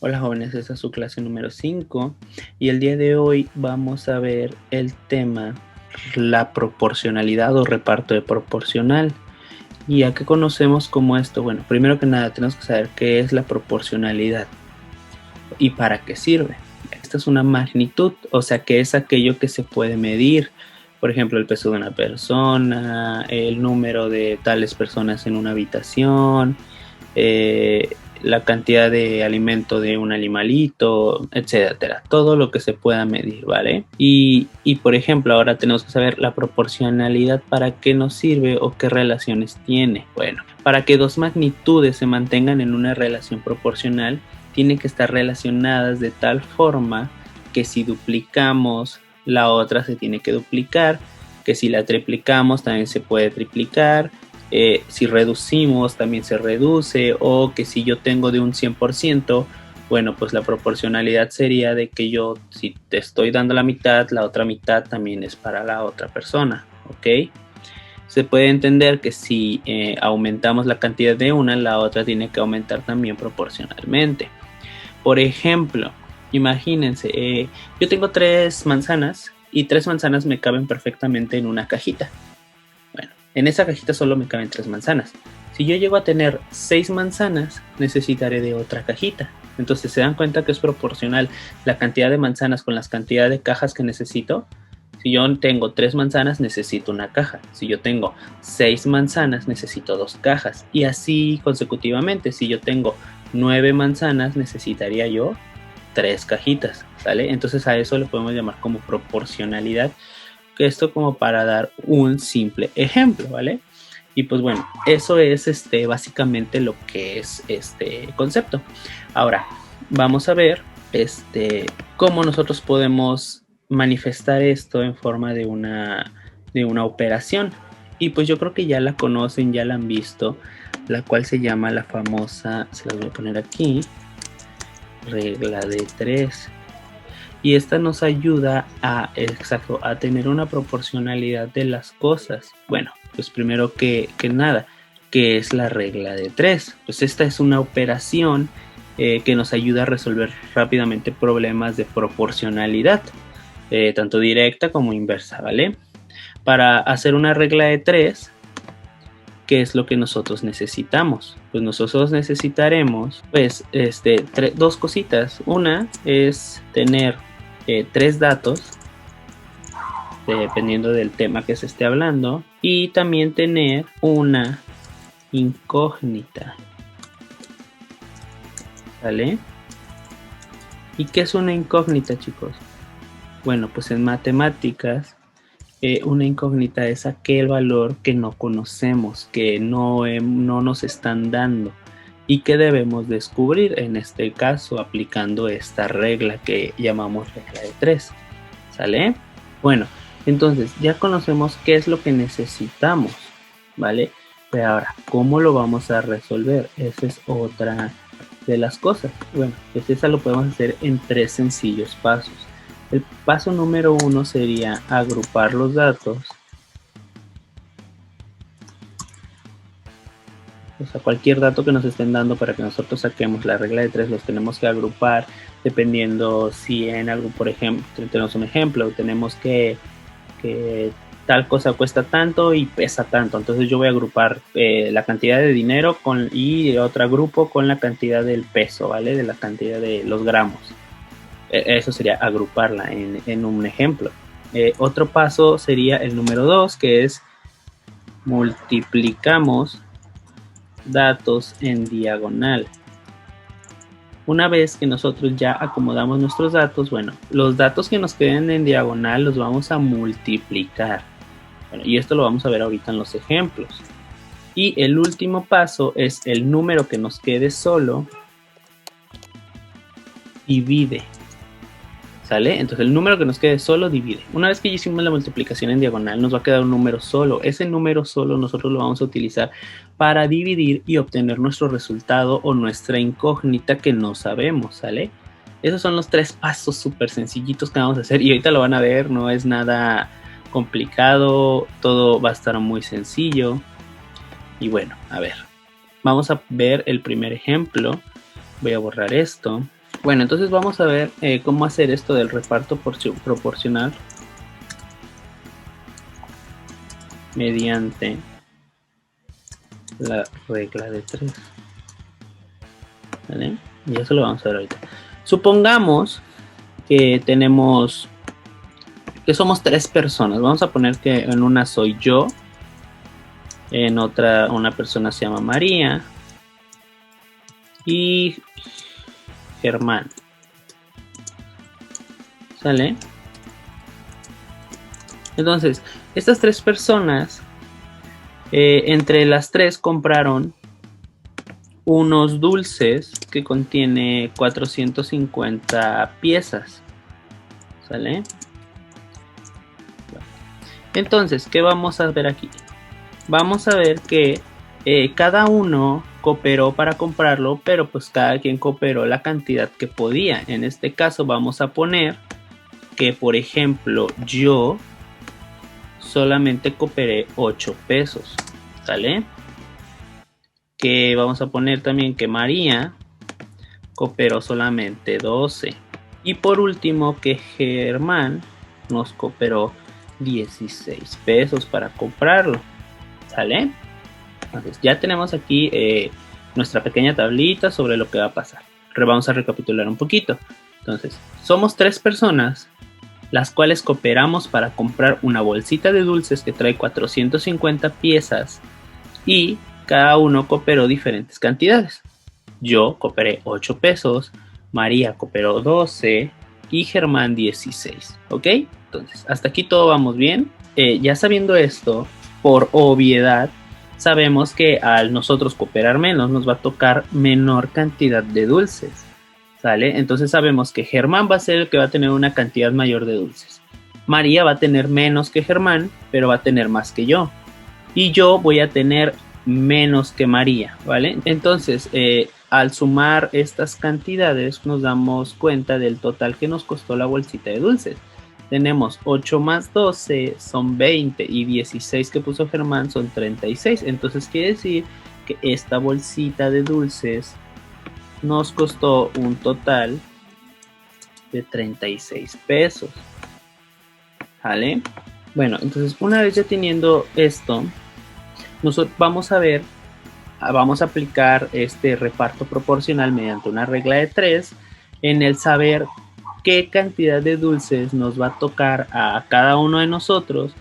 Hola jóvenes, esta es su clase número 5 y el día de hoy vamos a ver el tema la proporcionalidad o reparto de proporcional. ¿Y a qué conocemos como esto? Bueno, primero que nada tenemos que saber qué es la proporcionalidad y para qué sirve. Esta es una magnitud, o sea que es aquello que se puede medir. Por ejemplo, el peso de una persona, el número de tales personas en una habitación, eh, la cantidad de alimento de un animalito, etcétera, todo lo que se pueda medir, ¿vale? Y por ejemplo, ahora tenemos que saber la proporcionalidad, para qué nos sirve o qué relaciones tiene. Bueno, para que dos magnitudes se mantengan en una relación proporcional, tienen que estar relacionadas de tal forma que si duplicamos, la otra se tiene que duplicar, que si la triplicamos también se puede triplicar, si reducimos también se reduce, o que si yo tengo de un 100%, bueno, pues la proporcionalidad sería de que yo, si te estoy dando la mitad, la otra mitad también es para la otra persona, ¿ok? Se puede entender que si aumentamos la cantidad de una, la otra tiene que aumentar también proporcionalmente. Por ejemplo, imagínense, yo tengo 3 manzanas y 3 manzanas me caben perfectamente en una cajita. Bueno, en esa cajita solo me caben 3 manzanas. Si yo llego a tener 6 manzanas, necesitaré de otra cajita. Entonces se dan cuenta que es proporcional la cantidad de manzanas con la cantidad de cajas que necesito. Si yo tengo 3 manzanas, necesito una caja. Si yo tengo 6 manzanas, necesito 2 cajas. Y así consecutivamente. Si yo tengo 9 manzanas, necesitaría yo 3 cajitas. ¿Sale? Entonces a eso le podemos llamar como proporcionalidad. Esto como para dar un simple ejemplo, ¿vale? Y pues bueno, eso es básicamente lo que es este concepto. Ahora, vamos a ver cómo nosotros podemos manifestar esto en forma de una operación. Y pues yo creo que ya la conocen, ya la han visto, la cual se llama la famosa, se las voy a poner aquí, regla de 3. Y esta nos ayuda a tener una proporcionalidad de las cosas. Bueno, pues primero que nada, ¿qué es la regla de 3? Pues esta es una operación que nos ayuda a resolver rápidamente problemas de proporcionalidad, tanto directa como inversa, ¿vale? Para hacer una regla de 3, ¿qué es lo que nosotros necesitamos? Pues nosotros necesitaremos pues dos cositas. Una es tener 3 datos, dependiendo del tema que se esté hablando, y también tener una incógnita, ¿vale? ¿Y qué es una incógnita, chicos? Bueno, pues en matemáticas una incógnita es aquel valor que no conocemos, que no nos están dando y que debemos descubrir, en este caso aplicando esta regla que llamamos regla de 3. ¿Sale? Bueno, entonces ya conocemos qué es lo que necesitamos, ¿vale? Pero ahora, ¿cómo lo vamos a resolver? Esa es otra de las cosas. Bueno, pues esa lo podemos hacer en 3 sencillos pasos. El paso número 1 sería agrupar los datos. O sea, cualquier dato que nos estén dando para que nosotros saquemos la regla de 3 los tenemos que agrupar dependiendo si en algo, por ejemplo, tenemos un ejemplo, tenemos que tal cosa cuesta tanto y pesa tanto. Entonces yo voy a agrupar la cantidad de dinero y otro grupo con la cantidad del peso, ¿vale? De la cantidad de los gramos. Eso sería agruparla en un ejemplo. Otro paso sería el número 2, que es multiplicamos datos en diagonal. Una vez que nosotros ya acomodamos nuestros datos, bueno, los datos que nos queden en diagonal los vamos a multiplicar. Bueno, y esto lo vamos a ver ahorita en los ejemplos. Y el último paso es el número que nos quede solo divide. ¿Sale? Entonces el número que nos quede solo divide. Una vez que ya hicimos la multiplicación en diagonal, nos va a quedar un número solo. Ese número solo nosotros lo vamos a utilizar para dividir y obtener nuestro resultado o nuestra incógnita que no sabemos, ¿sale? Esos son los 3 pasos súper sencillitos que vamos a hacer y ahorita lo van a ver, no es nada complicado, todo va a estar muy sencillo. Y bueno, a ver, vamos a ver el primer ejemplo. Voy a borrar esto. Bueno, entonces vamos a ver cómo hacer esto del reparto proporcional mediante la regla de 3. ¿Vale? Y eso lo vamos a ver ahorita. Supongamos que somos 3 personas. Vamos a poner que en una soy yo, en otra una persona se llama María y Germán. ¿Sale? Entonces, estas 3 personas, entre las 3 compraron unos dulces que contiene 450 piezas. ¿Sale? Entonces, ¿qué vamos a ver aquí? Vamos a ver que cada uno cooperó para comprarlo, pero pues cada quien cooperó la cantidad que podía. En este caso vamos a poner que, por ejemplo, yo solamente cooperé 8 pesos, ¿sale? Que vamos a poner también que María cooperó solamente 12. Y por último que Germán nos cooperó 16 pesos para comprarlo, ¿sale? Entonces ya tenemos aquí nuestra pequeña tablita sobre lo que va a pasar. Vamos a recapitular un poquito. Entonces, somos 3 personas, las cuales cooperamos para comprar una bolsita de dulces que trae 450 piezas y cada uno cooperó diferentes cantidades. Yo cooperé 8 pesos, María cooperó 12 y Germán 16, ¿ok? Entonces, hasta aquí todo vamos bien. Ya sabiendo esto, por obviedad, sabemos que al nosotros cooperar menos, nos va a tocar menor cantidad de dulces, ¿sale? Entonces sabemos que Germán va a ser el que va a tener una cantidad mayor de dulces. María va a tener menos que Germán, pero va a tener más que yo. Y yo voy a tener menos que María, ¿vale? Entonces, al sumar estas cantidades, nos damos cuenta del total que nos costó la bolsita de dulces. Tenemos 8 más 12 son 20 y 16 que puso Germán son 36. Entonces quiere decir que esta bolsita de dulces nos costó un total de 36 pesos. ¿Vale? Bueno, entonces una vez ya teniendo esto, nosotros vamos a aplicar este reparto proporcional mediante una regla de 3 en el saber qué cantidad de dulces nos va a tocar a cada uno de nosotros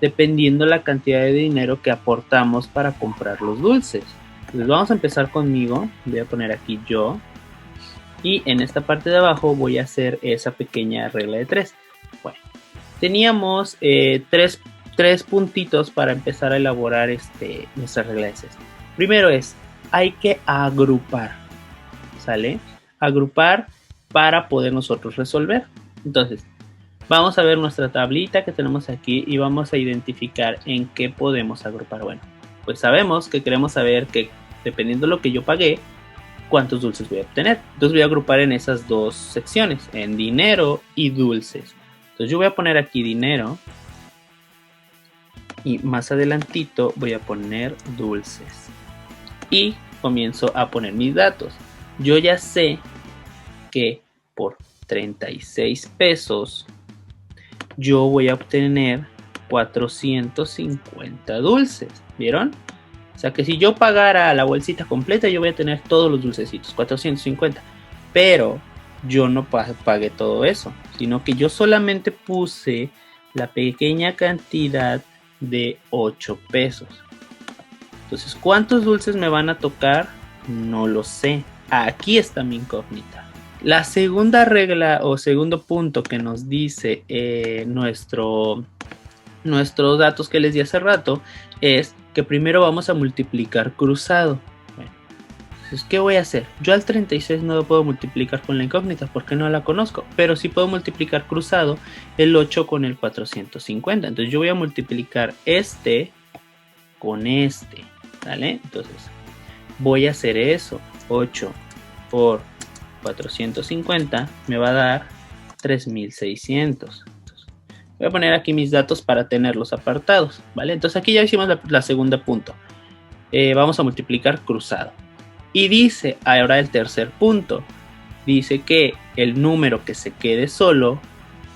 dependiendo la cantidad de dinero que aportamos para comprar los dulces. Entonces vamos a empezar conmigo, voy a poner aquí yo y en esta parte de abajo voy a hacer esa pequeña regla de 3. Bueno, teníamos 3 puntitos para empezar a elaborar nuestra regla de 3. Primero hay que agrupar, ¿sale? Agrupar para poder nosotros resolver. Entonces, vamos a ver nuestra tablita que tenemos aquí y vamos a identificar en qué podemos agrupar. Bueno, pues sabemos que queremos saber que dependiendo de lo que yo pagué, cuántos dulces voy a obtener. Entonces voy a agrupar en esas dos secciones, en dinero y dulces. Entonces yo voy a poner aquí dinero y más adelantito voy a poner dulces. Y comienzo a poner mis datos. Yo ya sé que por 36 pesos yo voy a obtener 450 dulces. ¿Vieron? O sea que si yo pagara la bolsita completa, yo voy a tener todos los dulcecitos, 450. Pero yo no pagué todo eso, sino que yo solamente puse la pequeña cantidad de 8 pesos. Entonces, ¿cuántos dulces me van a tocar? No lo sé. Aquí está mi incógnita. La segunda regla o segundo punto que nos dice nuestros datos que les di hace rato es que primero vamos a multiplicar cruzado. Bueno, entonces, ¿qué voy a hacer? Yo al 36 no lo puedo multiplicar con la incógnita porque no la conozco, pero sí puedo multiplicar cruzado el 8 con el 450. Entonces yo voy a multiplicar este con este, ¿vale? Entonces voy a hacer eso. 8 por 450 me va a dar 3600. Voy a poner aquí mis datos para tenerlos apartados, ¿vale? Entonces aquí ya hicimos la segunda punto. Vamos a multiplicar cruzado. Y dice ahora el tercer punto. dice que el número que se quede solo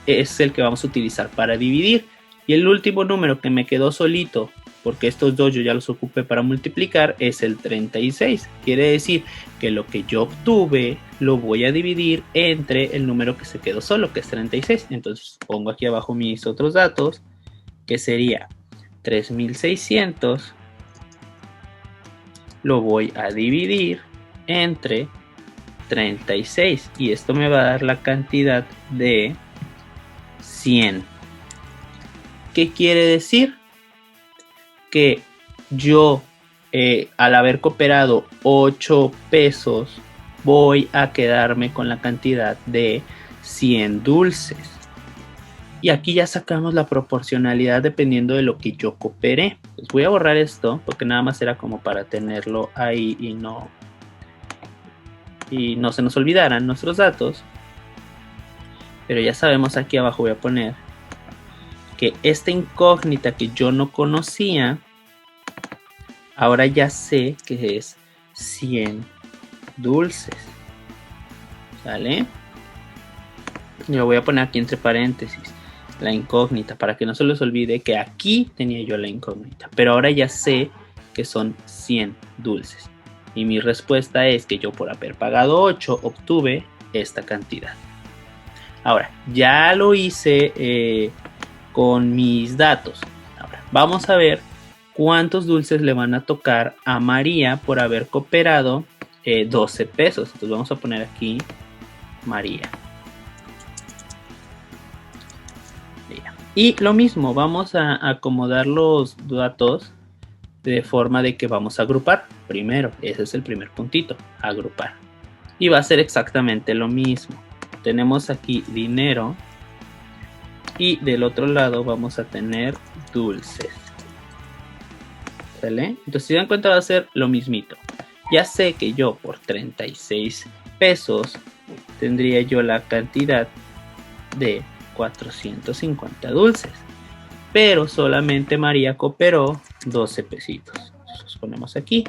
es el que vamos a utilizar para dividir. Y el último número que me quedó solito, porque estos dos yo ya los ocupé para multiplicar, es el 36. Quiere decir que lo que yo obtuve lo voy a dividir entre el número que se quedó solo, que es 36. Entonces pongo aquí abajo mis otros datos, que sería 3600. Lo voy a dividir entre 36 y esto me va a dar la cantidad de 100. ¿Qué quiere decir? Que yo al haber cooperado 8 pesos voy a quedarme con la cantidad de 100 dulces. Y aquí ya sacamos la proporcionalidad dependiendo de lo que yo cooperé. Pues voy a borrar esto porque nada más era como para tenerlo ahí y no se nos olvidaran nuestros datos. Pero ya sabemos, aquí abajo voy a poner que esta incógnita que yo no conocía, ahora ya sé que es 100 dulces. ¿Sale? Y lo voy a poner aquí entre paréntesis, la incógnita, para que no se les olvide que aquí tenía yo la incógnita. Pero ahora ya sé que son 100 dulces. Y mi respuesta es que yo, por haber pagado 8, obtuve esta cantidad. Ahora, ya lo hice con mis datos. Ahora, vamos a ver cuántos dulces le van a tocar a María por haber cooperado 12 pesos. Entonces vamos a poner aquí María. Y lo mismo, vamos a acomodar los datos de forma de que vamos a agrupar. Primero, ese es el primer puntito, agrupar. Y va a ser exactamente lo mismo. Tenemos aquí dinero y del otro lado vamos a tener dulces. ¿Sale? Entonces, si dan cuenta, va a ser lo mismito. Ya sé que yo por 36 pesos tendría yo la cantidad de 450 dulces, pero solamente María cooperó 12 pesitos. Los ponemos aquí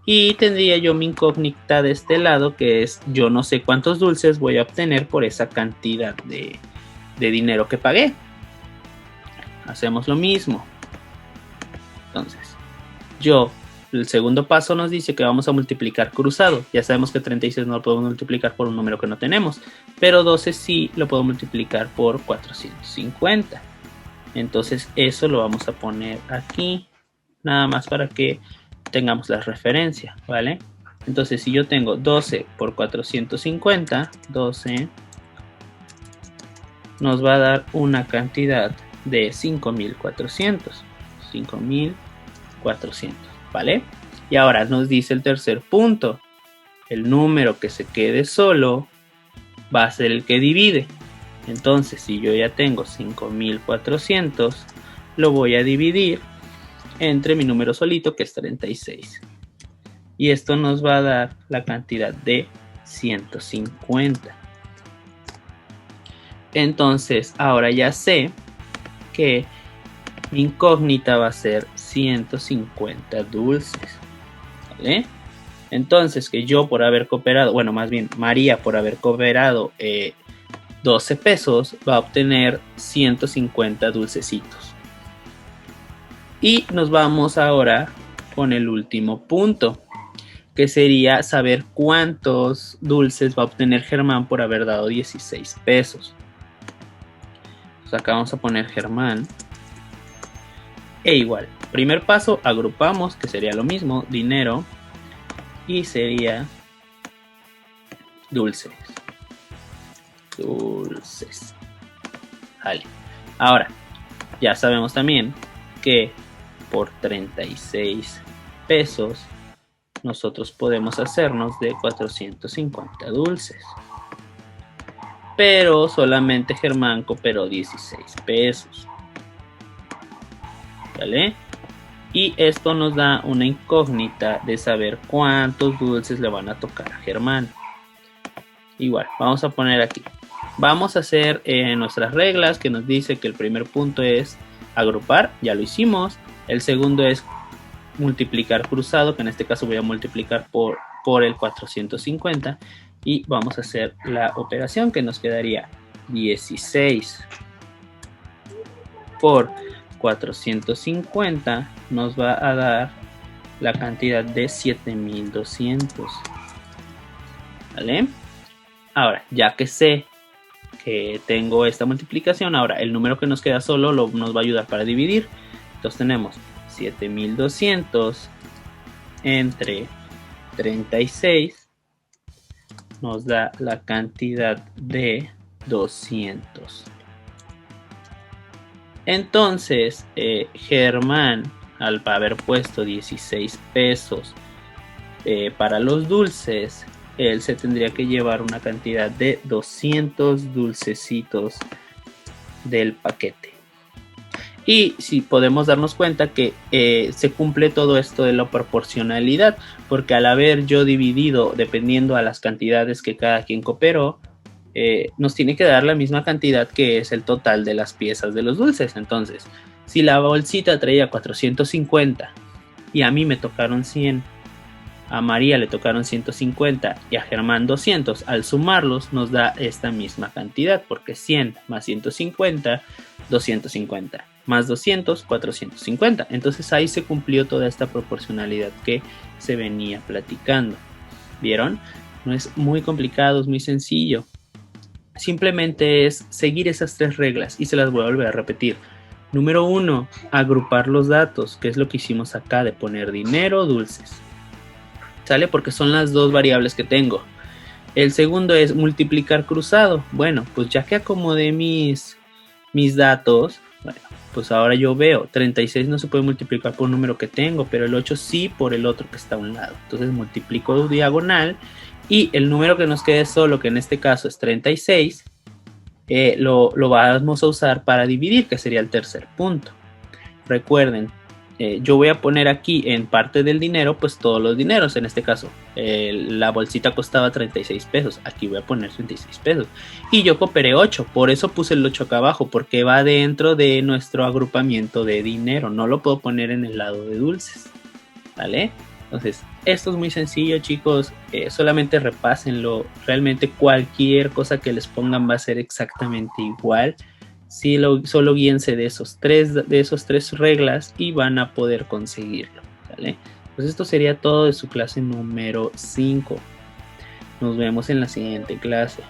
y tendría yo mi incógnita de este lado, que es yo no sé cuántos dulces voy a obtener por esa cantidad de dinero que pagué. Hacemos lo mismo. Entonces el segundo paso nos dice que vamos a multiplicar cruzado. Ya sabemos que 36 no lo podemos multiplicar por un número que no tenemos, pero 12 sí lo puedo multiplicar por 450. Entonces eso lo vamos a poner aquí, nada más para que tengamos la referencia, ¿vale? Entonces si yo tengo 12 por 450, 12 nos va a dar una cantidad de 5400. 5400. ¿Vale? Y ahora nos dice el tercer punto. El número que se quede solo va a ser el que divide. Entonces, si yo ya tengo 5400, lo voy a dividir entre mi número solito, que es 36. Y esto nos va a dar la cantidad de 150. Entonces, ahora ya sé que mi incógnita va a ser 150 dulces. ¿Vale? Entonces, que yo por haber cooperado, bueno, más bien María por haber cooperado 12 pesos, va a obtener 150 dulcecitos. Y nos vamos ahora con el último punto, que sería saber cuántos dulces va a obtener Germán por haber dado 16 pesos. Pues acá vamos a poner Germán. E igual, primer paso, agrupamos, que sería lo mismo, dinero, y sería dulces. Dulces. Vale. Ahora, ya sabemos también que por 36 pesos nosotros podemos hacernos de 450 dulces. Pero solamente Germán cooperó 16 pesos. ¿Vale? Y esto nos da una incógnita de saber cuántos dulces le van a tocar a Germán. Igual, vamos a poner aquí. Vamos a hacer nuestras reglas, que nos dice que el primer punto es agrupar, ya lo hicimos. El segundo es multiplicar cruzado, que en este caso voy a multiplicar por el 450. y vamos a hacer la operación que nos quedaría 16 por 450 nos va a dar la cantidad de 7200. ¿Vale? Ahora, ya que sé que tengo esta multiplicación, ahora el número que nos queda solo nos va a ayudar para dividir. Entonces tenemos 7200 entre 36 nos da la cantidad de 200. Entonces, Germán, al haber puesto 16 pesos para los dulces, él se tendría que llevar una cantidad de 200 dulcecitos del paquete. Y si podemos darnos cuenta que se cumple todo esto de la proporcionalidad, porque al haber yo dividido dependiendo a las cantidades que cada quien cooperó, nos tiene que dar la misma cantidad que es el total de las piezas de los dulces. Entonces, si la bolsita traía 450 y a mí me tocaron 100, a María le tocaron 150 y a Germán 200, al sumarlos nos da esta misma cantidad, porque 100 más 150, 250, más 200, 450. Entonces ahí se cumplió toda esta proporcionalidad que se venía platicando. ¿Vieron? No es muy complicado, es muy sencillo. Simplemente es seguir esas tres reglas y se las voy a volver a repetir. Número 1, agrupar los datos, que es lo que hicimos acá de poner dinero, dulces. ¿Sale? Porque son las dos variables que tengo. El segundo es multiplicar cruzado. Bueno, pues ya que acomodé mis datos, bueno, pues ahora yo veo 36 no se puede multiplicar por un número que tengo, pero el 8 sí por el otro que está a un lado. Entonces multiplico diagonal y el número que nos quede solo, que en este caso es 36, lo vamos a usar para dividir, que sería el tercer punto. Recuerden, yo voy a poner aquí en parte del dinero pues todos los dineros. En este caso la bolsita costaba 36 pesos, aquí voy a poner 36 pesos y yo cooperé 8, por eso puse el 8 acá abajo, porque va dentro de nuestro agrupamiento de dinero, no lo puedo poner en el lado de dulces, ¿vale? Entonces esto es muy sencillo, chicos, solamente repásenlo, realmente cualquier cosa que les pongan va a ser exactamente igual. Sí, solo guíense de esos tres reglas y van a poder conseguirlo, ¿vale? Pues esto sería todo de su clase número 5. Nos vemos en la siguiente clase.